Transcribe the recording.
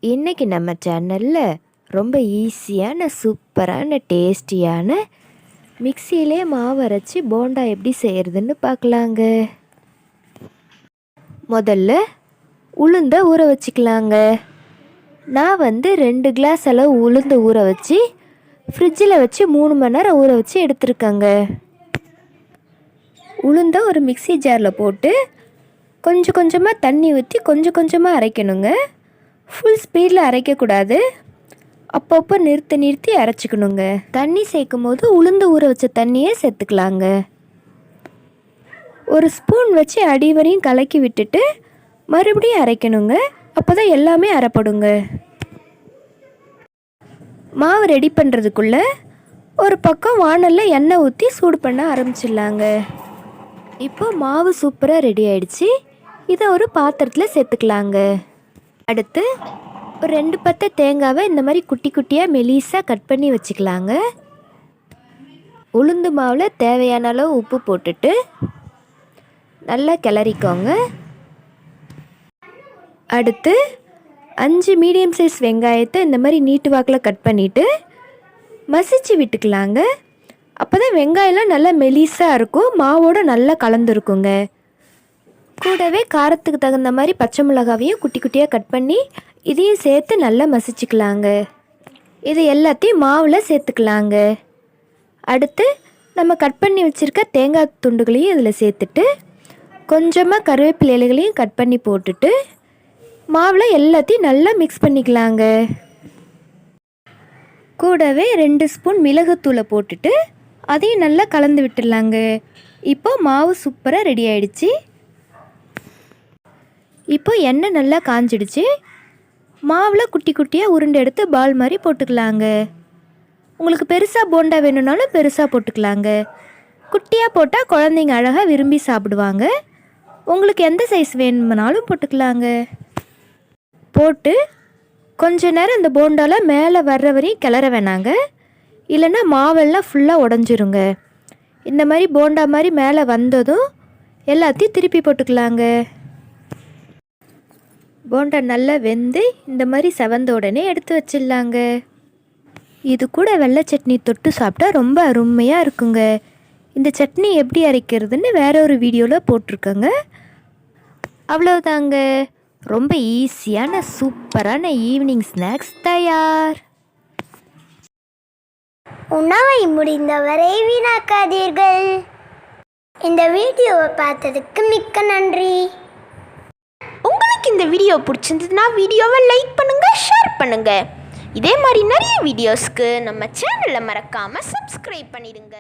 இன்றைக்கி நம்ம சேனலில் ரொம்ப ஈஸியான சூப்பரான டேஸ்டியான மிக்சியிலே மாவு அரைச்சி போண்டா எப்படி செய்கிறதுன்னு பார்க்கலாங்க. முதல்ல உளுந்தை ஊற வச்சுக்கலாங்க. நான் 2 கிளாஸ் அளவு உளுந்தை ஊற வச்சு ஃப்ரிட்ஜில் வச்சு 3 மணி நேரம் ஊற வச்சு எடுத்துருக்கேங்க. உளுந்தை ஒரு மிக்சி ஜாரில் போட்டு கொஞ்சம் கொஞ்சமாக தண்ணி ஊற்றி கொஞ்சம் கொஞ்சமாக அரைக்கணுங்க. ஃபுல் ஸ்பீடில் அரைக்கக்கூடாது, அப்பப்போ நிறுத்தி அரைச்சிக்கணுங்க. தண்ணி சேர்க்கும் போது உளுந்து ஊற வச்ச தண்ணியே சேர்த்துக்கலாங்க. ஒரு ஸ்பூன் வச்சு அடி வரையும் கலக்கி விட்டுட்டு மறுபடியும் அரைக்கணுங்க. அப்போ தான் எல்லாமே அரைப்படுங்க. மாவு ரெடி பண்ணுறதுக்குள்ளே ஒரு பக்கம் வாணலில் எண்ணெய் ஊற்றி சூடு பண்ண ஆரம்பிச்சிடலாங்க. இப்போ மாவு சூப்பராக ரெடி ஆயிடுச்சு. இதை ஒரு பாத்திரத்தில் சேர்த்துக்கலாங்க. அடுத்து ஒரு 2 பத்தை தேங்காவை இந்த மாதிரி குட்டி குட்டியாக மெலிசாக கட் பண்ணி வச்சுக்கலாங்க. உளுந்து மாவில் தேவையான அளவு உப்பு போட்டுட்டு நல்லா கிளறிக்கோங்க. அடுத்து 5 மீடியம் சைஸ் வெங்காயத்தை இந்த மாதிரி நீட்டு வாக்கில் கட் பண்ணிவிட்டு மசிச்சு விட்டுக்கலாங்க. அப்போ தான் வெங்காயம்லாம் நல்லா மெலிசாக இருக்கும், மாவோடு நல்லா கலந்துருக்குங்க. கூடவே காரத்துக்கு தகுந்த மாதிரி பச்சை மிளகாவையும் குட்டி குட்டியாக கட் பண்ணி இதையும் சேர்த்து நல்லா மசிச்சுக்கலாங்க. இது எல்லாத்தையும் மாவில் சேர்த்துக்கலாங்க. அடுத்து நம்ம கட் பண்ணி வச்சுருக்க தேங்காய் துண்டுகளையும் இதில் சேர்த்துட்டு கொஞ்சமாக கருவேப்பிலை இலைகளையும் கட் பண்ணி போட்டுட்டு மாவில் எல்லாத்தையும் நல்லா மிக்ஸ் பண்ணிக்கலாங்க. கூடவே 2 ஸ்பூன் மிளகுத்தூளை போட்டுட்டு அதையும் நல்லா கலந்து விட்டுடலாங்க. இப்போ மாவு சூப்பராக ரெடி ஆயிடுச்சு. இப்போ எண்ணெய் நல்லா காஞ்சிடுச்சு. மாவில் குட்டி குட்டியாக உருண்டை எடுத்து பால் மாதிரி போட்டுக்கலாங்க. உங்களுக்கு பெருசாக போண்டா வேணும்னாலும் பெருசாக போட்டுக்கலாங்க. குட்டியாக போட்டால் குழந்தைங்க அழகாக விரும்பி சாப்பிடுவாங்க. உங்களுக்கு எந்த சைஸ் வேணும்னாலும் போட்டுக்கலாங்க. போட்டு கொஞ்ச நேரம் இந்த போண்டாவில் மேலே வர்ற வரையும் கிளற வேணாங்க, இல்லைன்னா மாவெல்லாம் ஃபுல்லாக உடஞ்சிருங்க. இந்த மாதிரி போண்டா மாதிரி மேலே வந்ததும் எல்லாத்தையும் திருப்பி போட்டுக்கலாங்க. போண்டா நல்லா வெந்து இந்த மாதிரி செவந்த உடனே எடுத்து வச்சிடலாங்க. இது கூட வெள்ளை சட்னி தொட்டு சாப்பிட்டா ரொம்ப அருமையாக இருக்குங்க. இந்த சட்னி எப்படி அரைக்கிறதுன்னு வேற ஒரு வீடியோவில் போட்டிருக்கேங்க. அவ்வளோதாங்க, ரொம்ப ஈஸியான சூப்பரான ஈவினிங் ஸ்நாக்ஸ் தயார். உணவை முடிந்தவரை வீணாக்காதீர்கள். இந்த வீடியோவை பார்த்ததுக்கு மிக்க நன்றி. உங்களுக்கு இந்த வீடியோ பிடிச்சிருந்ததுன்னா வீடியோவை லைக் பண்ணுங்கள், ஷேர் பண்ணுங்கள். இதே மாதிரி நிறைய வீடியோஸ்க்கு நம்ம சேனலை மறக்காமல் சப்ஸ்கிரைப் பண்ணிடுங்க.